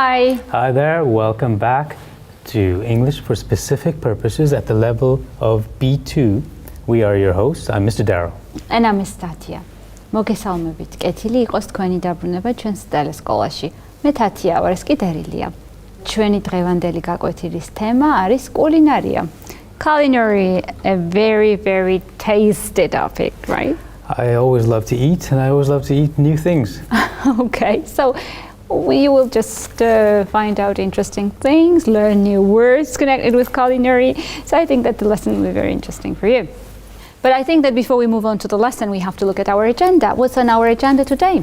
Hi. Hi there, welcome back to English for Specific Purposes at the level of B2. We are your hosts. I'm Mr. Darrow. And I'm Miss Tatia. მოგესალმებით. კეთილი იყოს თქვენი დაბრუნება ჩვენს ტელესკოლაში. მე თათია ვარ, ეს კი დერილია. ჩვენი დღევანდელი გაკვეთილის თემა არის კულინარია. Culinary, a very tasty topic, right? I always love to eat, and I always love to eat new things. Okay, so we will just find out interesting things, learn new words connected with culinary. So I think that the lesson will be very interesting for you. But I think that before we move on to the lesson, we have to look at our agenda. What's on our agenda today?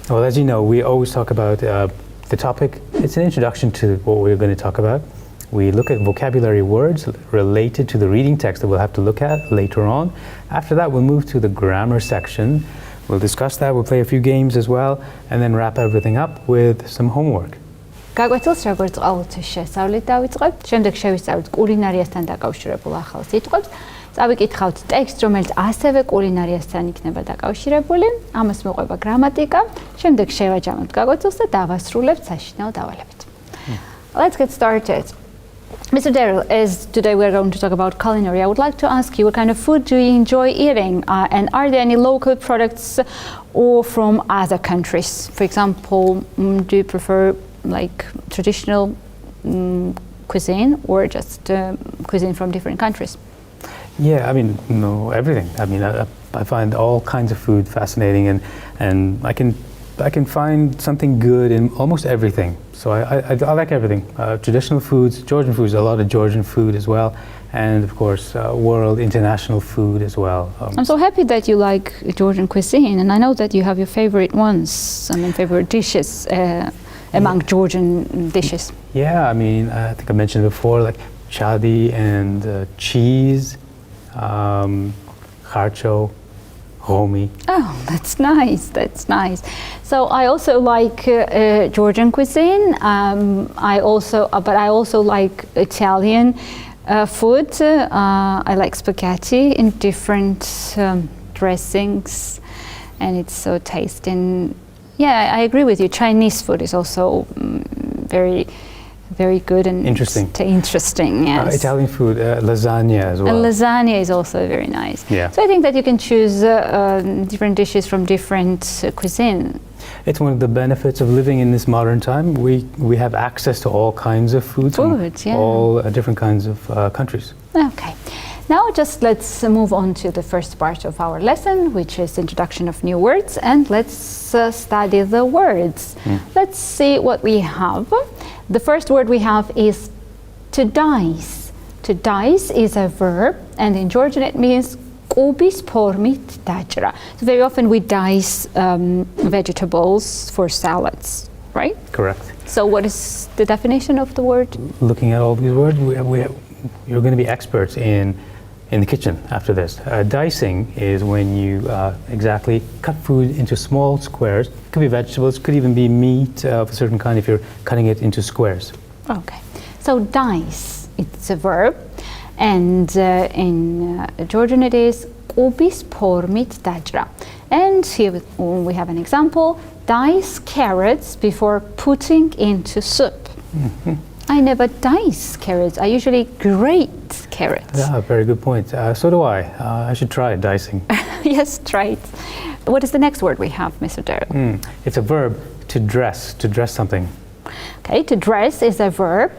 Well, as you know, we always talk about the topic. It's an introduction to what we're going to talk about. We look at vocabulary words related to the reading text that we'll have to look at later on. After that, we'll move to the grammar section. We'll discuss that, we'll play a few games as well, and then wrap everything up with some homework. გაკვეთილს როგორც ყოველთვის შესწავლით დავიწყებთ. შემდეგ შევისწავლით კულინარიასთან დაკავშირებულ ახალ სიტყვებს. წავიკითხავთ ტექსტს, რომელიც ასევე კულინარიასთან იქნება დაკავშირებული. ამას მოყვება გრამატიკა. შემდეგ შევაჯამოთ გაკვეთილს და დავასრულებთ საშინაო დავალებით. Let's get started. Mr. Darrell, as today we're going to talk about culinary, I would like to ask you what kind of food do you enjoy eating? And are there any local products or from other countries? For example, do you prefer like traditional cuisine or just cuisine from different countries? Yeah, I mean, no, everything. I mean, I find all kinds of food fascinating, and I can find something good in almost everything. So I like everything. Traditional foods, Georgian foods, a lot of Georgian food as well, and of course, world international food as well. I'm so happy that you like Georgian cuisine, and I know that you have your favorite ones, I mean, favorite dishes among Georgian dishes. Yeah, I mean, I think I mentioned before, like chadi and cheese, kharcho, romi. Oh, that's nice. That's nice. So I also like Georgian cuisine. I also like Italian food. I like spaghetti in different dressings, and it's so tasty. And yeah, I agree with you. Chinese food is also very good and interesting. Yes. Italian food, lasagna as well. And lasagna is also very nice. Yeah. So I think that you can choose different dishes from different cuisine. It's one of the benefits of living in this modern time. We have access to all kinds of foods from all different kinds of countries. Okay. Now just let's move on to the first part of our lesson, which is introduction of new words, and let's study the words. Let's see what we have. The first word we have is to dice. To dice is a verb, and in Georgian it means qubis pormit dajra. So very often we dice vegetables for salads, right? Correct. So what is the definition of the word? Looking at all these words, you're going to be experts in the kitchen after this. Dicing is when you exactly cut food into small squares. It could be vegetables, could even be meat of a certain kind if you're cutting it into squares. Okay, so dice, it's a verb, and in Georgian it is qubis pormit dajra. And here we have an example: dice carrots before putting into soup. I never dice carrots. I usually grate carrots. Yeah, very good point. So do I. I should try dicing. Yes, try it. What is the next word we have, Mr. Darrell? It's a verb, to dress something. Okay, to dress is a verb.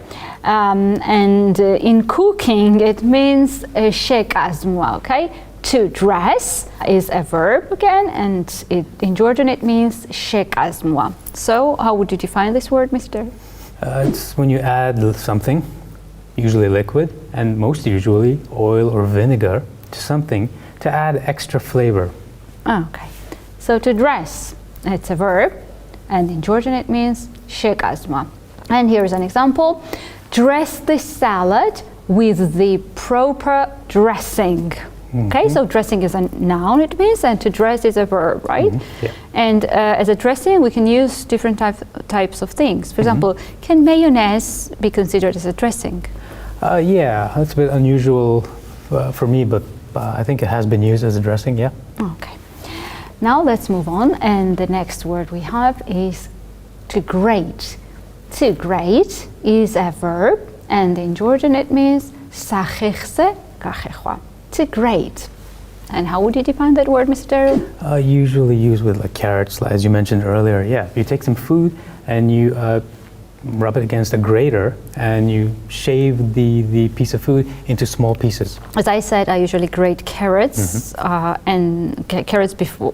And in cooking, it means shekazmua, okay? To dress is a verb again, and in Georgian it means shekazmua. So how would you define this word, Mr.? It's when you add something, usually liquid, and most usually oil or vinegar, to something to add extra flavor. Okay, so to dress, it's a verb, and in Georgian it means shekazma. And here's an example: dress the salad with the proper dressing. Okay, so dressing is a noun, it means, and to dress is a verb, right? Yeah. And as a dressing, we can use different types of things. For example, can mayonnaise be considered as a dressing? Yeah, that's a bit unusual for me, but I think it has been used as a dressing, yeah. Okay. Now let's move on, and the next word we have is to grate. To grate is a verb, and in Georgian it means სახეხზე გახეხვა. To grate. And how would you define that word, Mr. Daryl? Usually used with like carrots, as you mentioned earlier. Yeah, you take some food and you rub it against a grater and you shave the piece of food into small pieces. As I said, I usually grate carrots and carrots before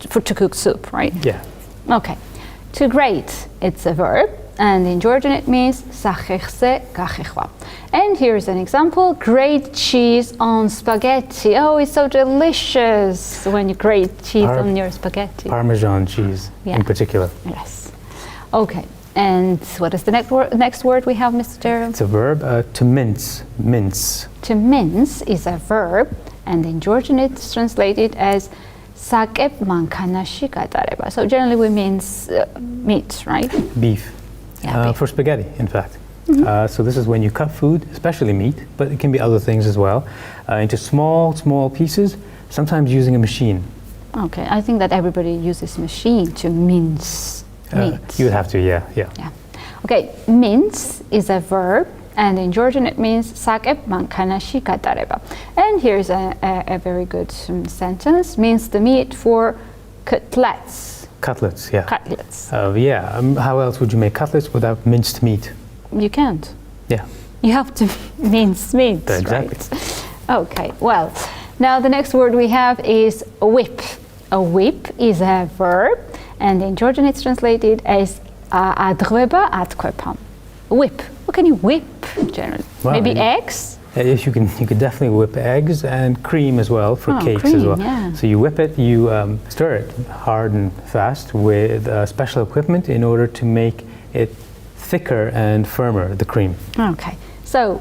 to cook soup, right? Yeah. Okay. To grate, it's a verb, and in Georgian it means სახეხზე გახეხვა. And here's an example: grate cheese on spaghetti. Oh, it's so delicious when you grate cheese on your spaghetti. Parmesan cheese in particular. Yes. Okay. And what is the next word we have, Mr. Daryl? It's a verb, to mince. Mince. To mince is a verb, and in Georgian it's translated as საკებ მანქანაში გატარება. So generally we means meat, right? Beef. Yeah, beef. For spaghetti, in fact. So this is when you cut food, especially meat, but it can be other things as well, into small pieces, sometimes using a machine. Okay, I think that everybody uses machine to mince meat. You would have to, yeah. Okay, mince is a verb, and in Georgian it means საკებ მანქანაში გატარება. And here's a very good sentence: mince the meat for cutlets. Cutlets, yeah. Cutlets. How else would you make cutlets without minced meat? You can't. Yeah. You have to mince meat. Exactly. Right? Okay, well, now the next word we have is whip. A whip is a verb, and in Georgian it's translated as adღვება, ატქვევა. Whip. What can you whip generally? Well, maybe eggs? Yes, you could definitely whip eggs and cream as well for cakes cream, as well. Yeah. So you whip it, you stir it hard and fast with special equipment in order to make it thicker and firmer, the cream. Okay, so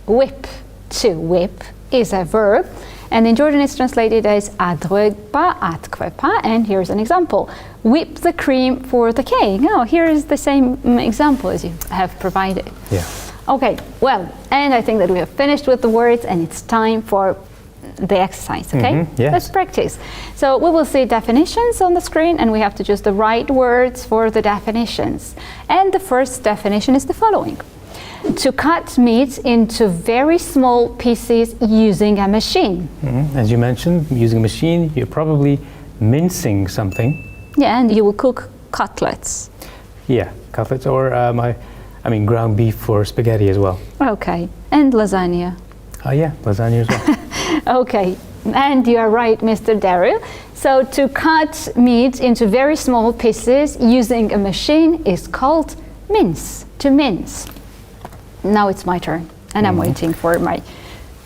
whip, to whip, is a verb, and in Georgian it's translated as adღვება, ატქვევა, and here's an example: whip the cream for the cake. Oh, here is the same example as you have provided. Yeah. Okay, well, and I think that we have finished with the words, and it's time for the exercise, okay? Yes. Let's practice. So we will see definitions on the screen, and we have to choose the right words for the definitions. And the first definition is the following: to cut meat into very small pieces using a machine. As you mentioned, using a machine, you're probably mincing something. Yeah, and you will cook cutlets. Yeah, cutlets, or ground beef for spaghetti as well. Okay, and lasagna. Yeah, lasagna as well. Okay, and you are right, Mr. Daryl. So to cut meat into very small pieces using a machine is called mince, to mince. Now it's my turn, and I'm waiting for my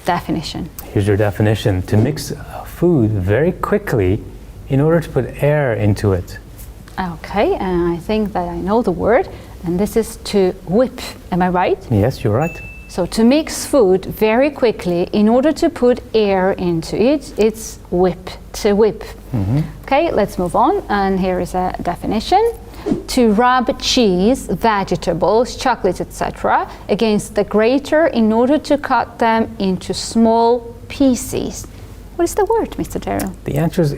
definition. Here's your definition: to mix food very quickly in order to put air into it. Okay, and I think that I know the word, and this is to whip. Am I right? Yes, you're right. So to mix food very quickly in order to put air into it, it's whip, to whip. Okay, let's move on, and here is a definition: to rub cheese, vegetables, chocolates, etc. against the grater in order to cut them into small pieces. What is the word, Mr. Daryl? The answer is,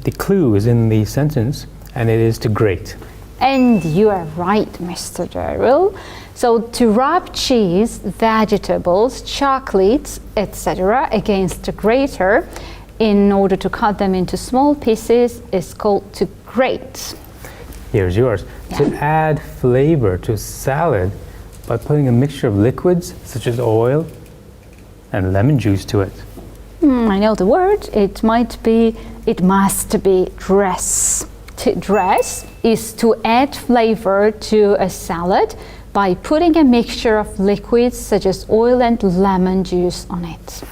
the clue is in the sentence, and it is to grate. And you are right, Mr. Daryl. So to rub cheese, vegetables, chocolates, etc. against a grater in order to cut them into small pieces is called to grate. Here's yours. Yeah. To add flavor to salad by putting a mixture of liquids such as oil and lemon juice to it. I know the word. It must be dress. To dress is to add flavor to a salad by putting a mixture of liquids such as oil and lemon juice on it.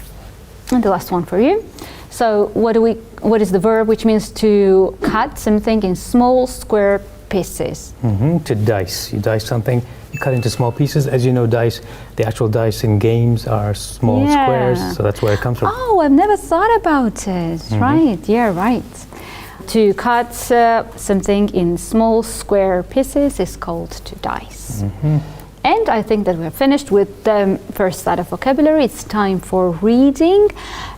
And the last one for you. So what is the verb which means to cut something in small square pieces? To dice. You dice something, you cut into small pieces. As you know, dice, the actual dice in games are small squares, so that's where it comes from. Oh, I've never thought about it. Right, yeah, right. To cut something in small square pieces is called to dice. And I think that we're finished with the first set of vocabulary. It's time for reading.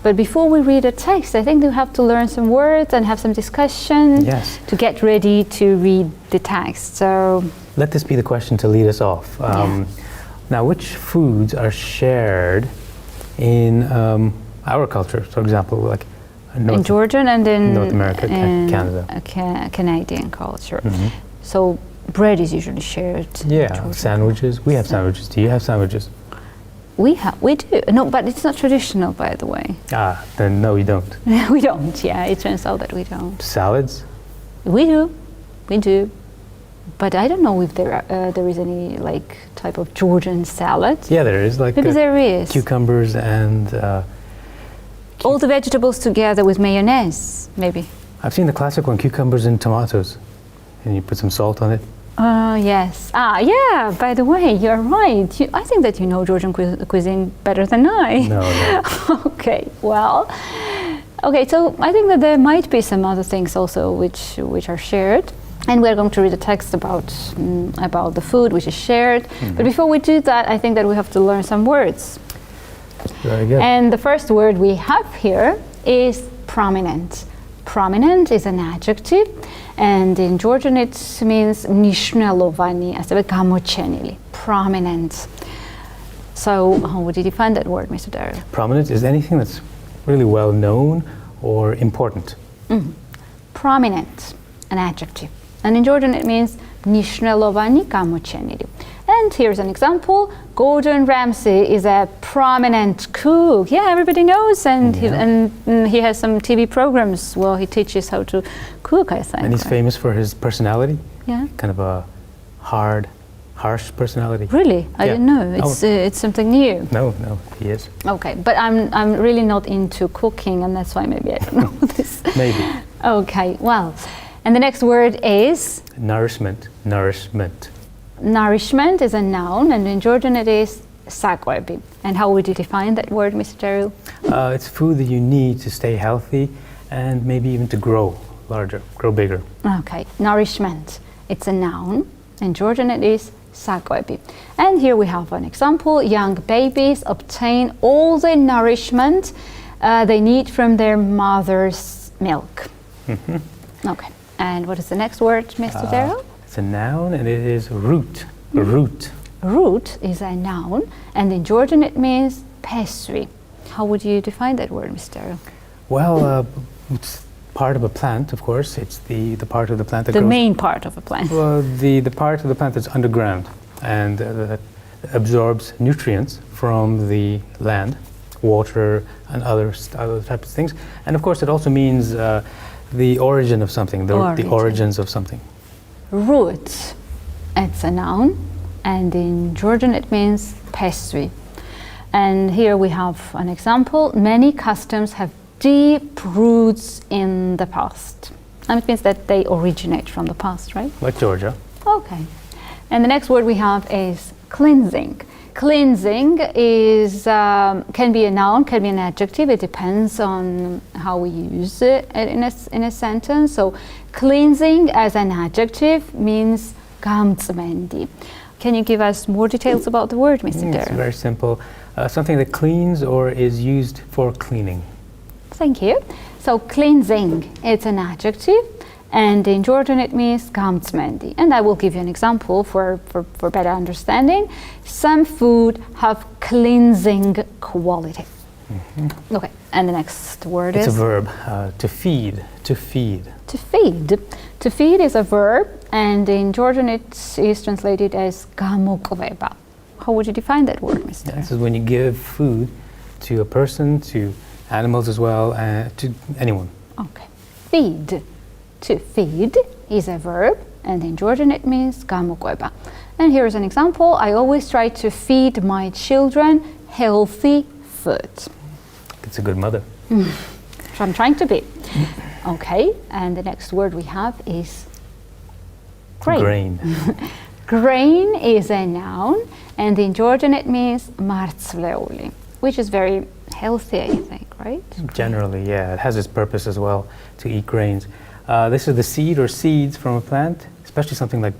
But before we read a text, I think we have to learn some words and have some discussion Yes. to get ready to read the text. So let this be the question to lead us off. Now, which foods are shared in our culture? For example, like in Georgian and in North America, Canada. Canadian culture. So bread is usually shared. Yeah, sandwiches. We have sandwiches. Do you have sandwiches? We do. No, but it's not traditional, by the way. Then no, you don't. We don't. Yeah, it turns out that we don't. Salads? We do. But I don't know if there is any like type of Georgian salad. Yeah, there is. Like maybe there is. Cucumbers and all the vegetables together with mayonnaise, maybe. I've seen the classic one, cucumbers and tomatoes, and you put some salt on it. Yes. Yeah, by the way, you're right. I think that you know Georgian cuisine better than I. No. Okay, well. Okay, so I think that there might be some other things also which are shared. And we're going to read a text about the food which is shared. But before we do that, I think that we have to learn some words. Very good. And the first word we have here is prominent. Prominent is an adjective, and in Georgian it means მნიშვნელოვანი, ასევე გამოჩენილი. Prominent. So how would you define that word, Mr. Daryl? Prominent is anything that's really well known or important. Prominent, an adjective. And in Georgian it means მნიშვნელოვანი, გამოჩენილი. And here's an example. Gordon Ramsay is a prominent cook. Yeah, everybody knows, and he has some TV programs where he teaches how to cook, I think. And he's famous for his personality. Yeah. Kind of a harsh personality. Really? I didn't know. It's something new. No, he is. Okay, but I'm really not into cooking, and that's why maybe I don't know this. Maybe. Okay, well, and the next word is? Nourishment. Nourishment is a noun, and in Georgian it is sakwēbi. And how would you define that word, Mr. Daryl? It's food that you need to stay healthy and maybe even to grow larger, grow bigger. Okay, nourishment. It's a noun. In Georgian it is sakwēbi. And here we have an example. Young babies obtain all the nourishment they need from their mother's milk. Okay, and what is the next word, Mr. Daryl? It's a noun, and it is root. Root. Root is a noun, and in Georgian it means pesvi. How would you define that word, Mr. Daryl? Well, it's part of a plant, of course. It's the part of the plant that the grows. main part of a plant. Well, the part of the plant that's underground and that absorbs nutrients from the land, water, and other types of things. And of course, it also means the origin of something, the origins of something. Root, it's a noun, and in Georgian it means pesvi. And here we have an example. Many customs have deep roots in the past. And it means that they originate from the past, right? Like Georgia. Okay. And the next word we have is cleansing. Cleansing is can be a noun, can be an adjective. It depends on how we use it in a sentence. So cleansing as an adjective means გამწმენდი. Can you give us more details about the word, Mr. Daryl? It's very simple. Something that cleans or is used for cleaning. Thank you. So cleansing, it's an adjective, and in Georgian it means გამწმენდი. And I will give you an example for better understanding. Some food have cleansing quality. Okay, and the next word is? It's a verb, to feed. To feed. To feed. To feed is a verb, and in Georgian it is translated as გამოკვება. How would you define that word, Mr.? This is when you give food to a person, to animals as well, to anyone. Okay. Feed. To feed is a verb, and in Georgian it means გამოკვება. And here is an example. I always try to feed my children healthy food. It's a good mother. So I'm trying to be. Okay, and the next word we have is grain. Grain is a noun, and in Georgian it means მარცვლეული, which is very healthy, I think, right? Generally, yeah. It has its purpose as well to eat grains. This is the seed or seeds from a plant, especially something like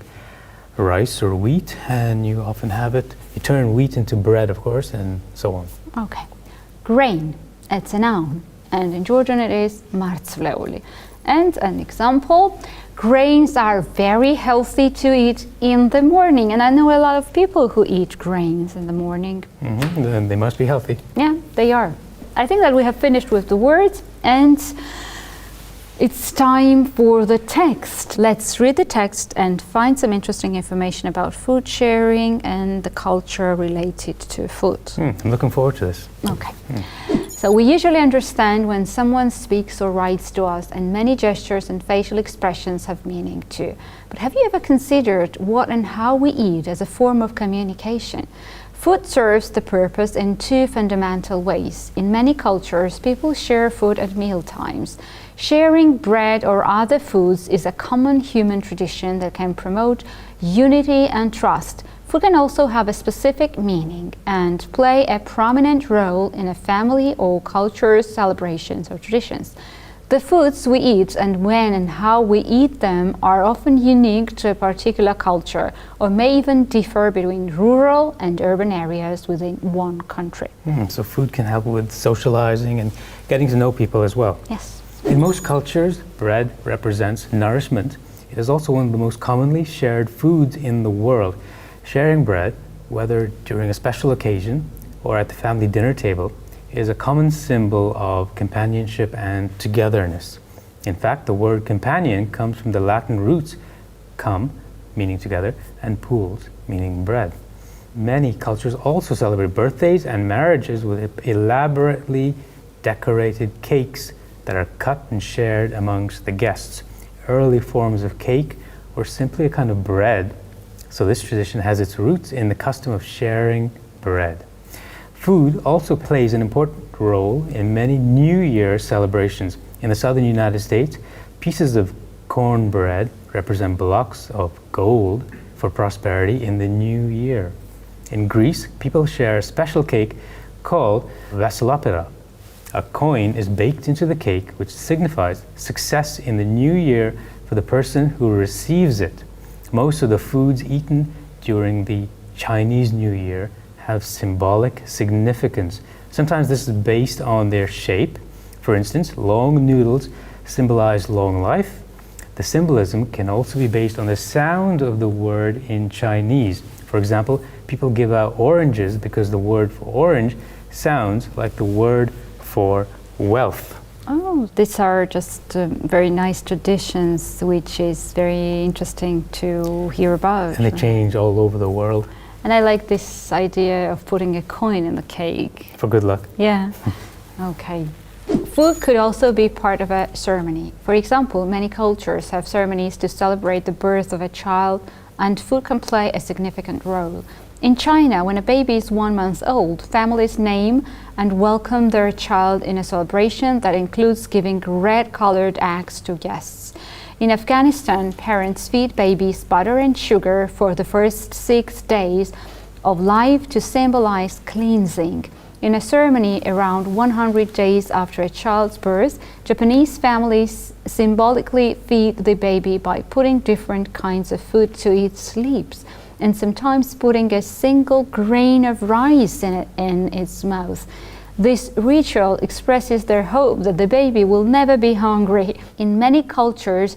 rice or wheat, and you often have it. You turn wheat into bread, of course, and so on. Okay. Grain, it's a noun, and in Georgian it is მარცვლეული. And an example, Grains are very healthy to eat in the morning, and I know a lot of people who eat grains in the morning. Then they must be healthy. Yeah, they are. I think that we have finished with the words, and it's time for the text. Let's read the text and find some interesting information about food sharing and the culture related to food. I'm looking forward to this. Okay. So we usually understand when someone speaks or writes to us, and many gestures and facial expressions have meaning too. But have you ever considered what and how we eat as a form of communication? Food serves the purpose in two fundamental ways. In many cultures, people share food at meal times. Sharing bread or other foods is a common human tradition that can promote unity and trust. Food can also have a specific meaning and play a prominent role in a family or culture's celebrations or traditions. The foods we eat and when and how we eat them are often unique to a particular culture or may even differ between rural and urban areas within one country. So food can help with socializing and getting to know people as well. Yes. In most cultures, bread represents nourishment. It is also one of the most commonly shared foods in the world. Sharing bread, whether during a special occasion or at the family dinner table, is a common symbol of companionship and togetherness. In fact, the word companion comes from the Latin roots cum, meaning together, and pools, meaning bread. Many cultures also celebrate birthdays and marriages with elaborately decorated cakes that are cut and shared amongst the guests. Early forms of cake were simply a kind of bread, so this tradition has its roots in the custom of sharing bread. Food also plays an important role in many New Year celebrations. In the southern United States, pieces of cornbread represent blocks of gold for prosperity in the new year. In Greece, people share a special cake called vassilopera. A coin is baked into the cake, which signifies success in the new year for the person who receives it. Most of the foods eaten during the Chinese New Year have symbolic significance. Sometimes this is based on their shape. For instance, long noodles symbolize long life. The symbolism can also be based on the sound of the word in Chinese. For example, people give out oranges because the word for orange sounds like the word for wealth. Oh, these are just very nice traditions, which is very interesting to hear about. And they change all over the world. And I like this idea of putting a coin in the cake. For good luck. Yeah. Okay. Food could also be part of a ceremony. For example, many cultures have ceremonies to celebrate the birth of a child, and food can play a significant role. In China, when a baby is 1 month old, families name and welcome their child in a celebration that includes giving red-colored eggs to guests. In Afghanistan, parents feed babies butter and sugar for the first 6 days of life to symbolize cleansing. In a ceremony around 100 days after a child's birth, Japanese families symbolically feed the baby by putting different kinds of food to its lips, and sometimes putting a single grain of rice in its mouth. This ritual expresses their hope that the baby will never be hungry. In many cultures,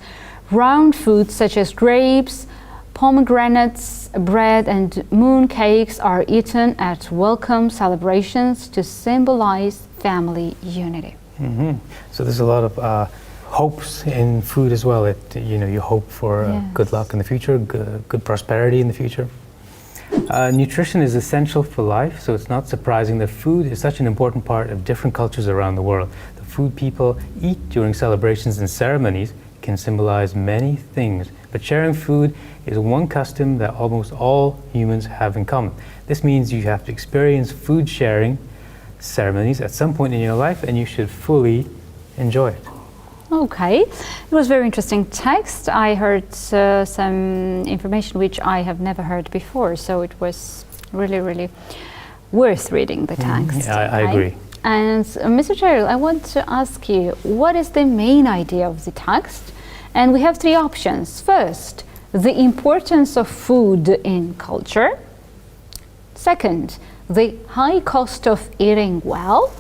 round foods such as grapes, pomegranates, bread, and moon cakes are eaten at welcome celebrations to symbolize family unity. So there's a lot of hopes in food as well. You hope for good luck in the future, good prosperity in the future. Nutrition is essential for life, so it's not surprising that food is such an important part of different cultures around the world. The food people eat during celebrations and ceremonies can symbolize many things, but sharing food is one custom that almost all humans have in common. This means you have to experience food sharing ceremonies at some point in your life, and you should fully enjoy it. Okay, it was very interesting text. I heard some information which I have never heard before, so it was really, really worth reading the text. Yeah, I agree. And Mr. Cheryl, I want to ask you, what is the main idea of the text? And we have 3 options. First, the importance of food in culture. Second, the high cost of eating well.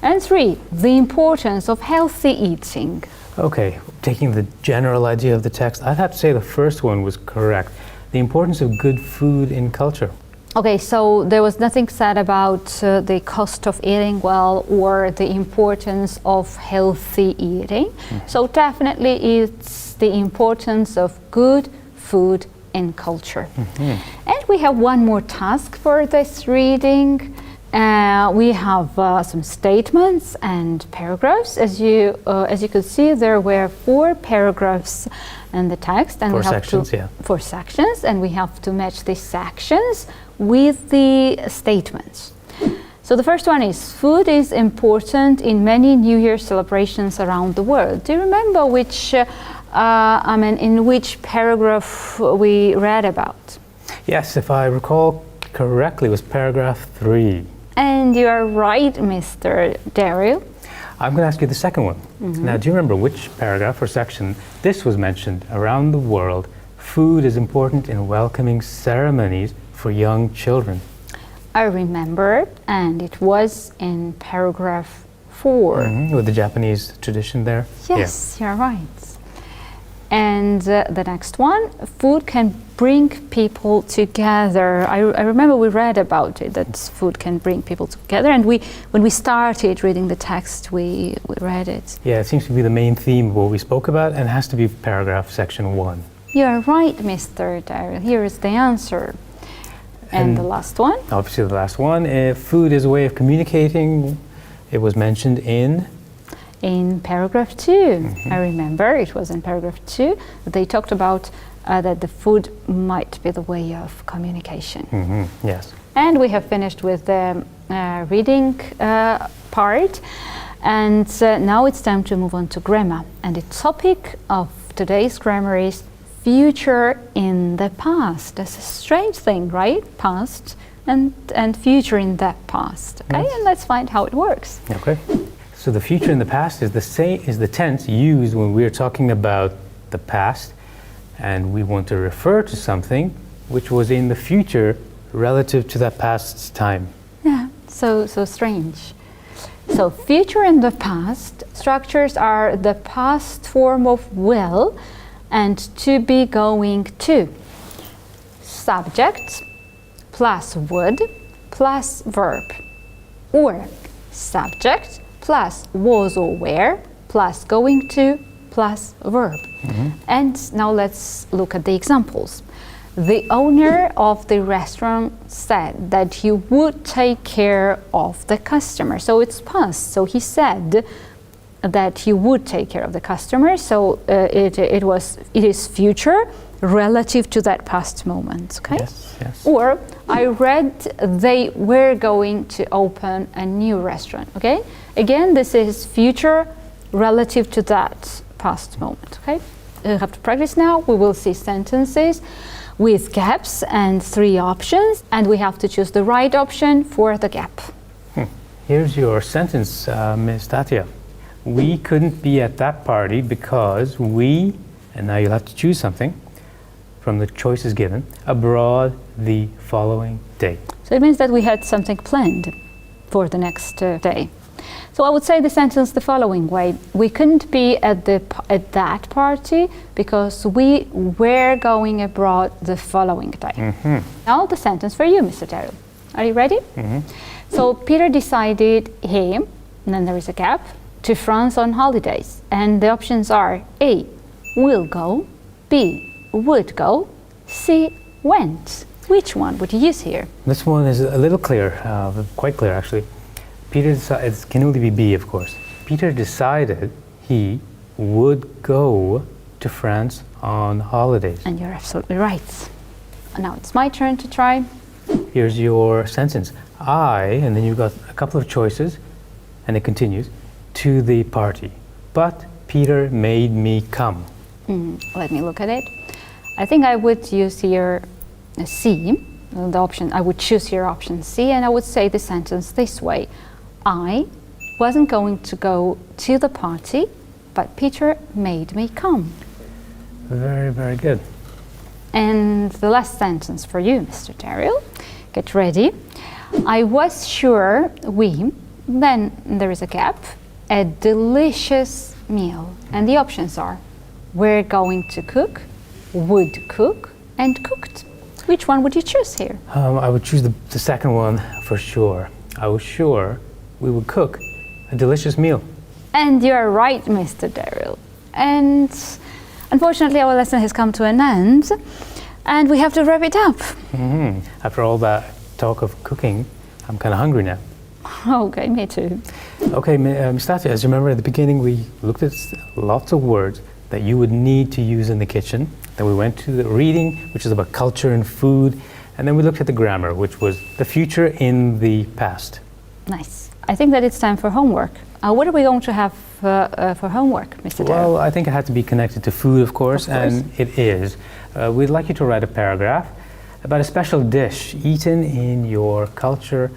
And 3, the importance of healthy eating. Okay, taking the general idea of the text, I'd have to say the first one was correct. The importance of good food in culture. Okay, so there was nothing said about the cost of eating well or the importance of healthy eating. So definitely it's the importance of good food in culture. And we have one more task for this reading. We have some statements and paragraphs. As you could see, there were 4 paragraphs in the text, and 4 sections, 4 sections, and we have to match these sections with the statements. So the first one is, food is important in many New Year celebrations around the world. Do you remember which, in which paragraph we read about? Yes, if I recall correctly, it was paragraph 3. And you are right, Mr. Daryl. I'm going to ask you the second one. Now, do you remember which paragraph or section this was mentioned? Around the world, food is important in welcoming ceremonies for young children. I remember, and it was in paragraph 4. With the Japanese tradition there? Yes, you're right. And the next one, food can bring people together. I remember we read about it, that food can bring people together. And when we started reading the text, we read it. Yeah, it seems to be the main theme of what we spoke about, and it has to be paragraph section 1. You're right, Mr. Daryl. Here is the answer. And the last one? Obviously the last one. Food is a way of communicating. It was mentioned in paragraph 2. I remember it was in paragraph 2 that they talked about that the food might be the way of communication. Yes. And we have finished with the reading part, and now it's time to move on to grammar. And the topic of today's grammar is future in the past. That's a strange thing, right? Past and future in the past. Okay, and let's find how it works. Okay. So the future in the past is the tense used when we're talking about the past, and we want to refer to something which was in the future relative to that past's time. Yeah, so strange. So future in the past structures are the past form of will and to be going to. Subject plus would plus verb, or subject plus was or were plus going to plus verb. And now let's look at the examples. The owner of the restaurant said that he would take care of the customer. So it's past. So he said that he would take care of the customer. So it is future relative to that past moment. Okay. Yes, yes. Or I read they were going to open a new restaurant. Okay. Again, this is future relative to that past moment. Okay. You have to practice now. We will see sentences with gaps and 3 options, and we have to choose the right option for the gap. Here's your sentence, Ms. Tatia. We couldn't be at that party because we, and now you'll have to choose something from the choices given, abroad the following day. So it means that we had something planned for the next day. So I would say the sentence the following way: we couldn't be at that party because we were going abroad the following day. Now the sentence for you, Mr. Terrell. Are you ready? So Peter decided and then there is a gap, to France on holidays. And the options are A, will go, B, would go, C, went. Which one would you use here? This one is a little clear, quite clear actually. It can only be B, of course. Peter decided he would go to France on holidays. And you're absolutely right. Now it's my turn to try. Here's your sentence. And then you've got a couple of choices, and it continues, to the party. But Peter made me come. Let me look at it. I think I would use here C, the option. I would choose here option C, and I would say the sentence this way: I wasn't going to go to the party, but Peter made me come. Very, very good. And the last sentence for you, Mr. Daryl. Get ready. I was sure then there is a gap, a delicious meal. And the options are we're going to cook, would cook, and cooked. Which one would you choose here? I would choose the second one for sure. I was sure we would cook a delicious meal. And you're right, Mr. Daryl. And unfortunately, our lesson has come to an end, and we have to wrap it up. After all that talk of cooking, I'm kind of hungry now. Okay, me too. Okay, Ms. Tati, as you remember at the beginning, we looked at lots of words that you would need to use in the kitchen. Then we went to the reading, which is about culture and food. And then we looked at the grammar, which was the future in the past. Nice. I think that it's time for homework. What are we going to have for homework, Mr. Daryl? Well, I think it had to be connected to food, of course. And it is. We'd like you to write a paragraph about a special dish eaten in your culture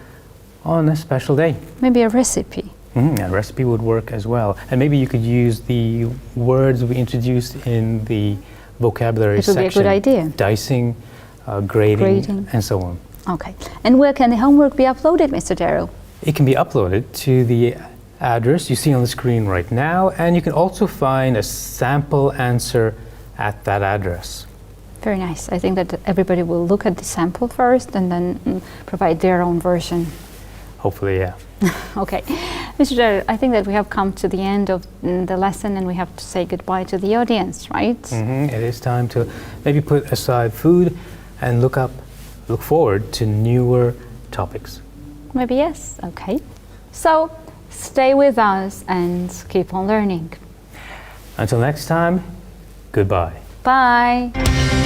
on a special day. Maybe a recipe. A recipe would work as well. And maybe you could use the words we introduced in the vocabulary It would section. be a good idea. Dicing, grading, and so on. Okay. And where can the homework be uploaded, Mr. Daryl? It can be uploaded to the address you see on the screen right now, and you can also find a sample answer at that address. Very nice. I think that everybody will look at the sample first and then provide their own version. Hopefully, yeah. Okay. Mr. Daryl, I think that we have come to the end of the lesson and we have to say goodbye to the audience, right? It is time to maybe put aside food and look forward to newer topics. Maybe yes. Okay. So stay with us and keep on learning. Until next time, goodbye. Bye.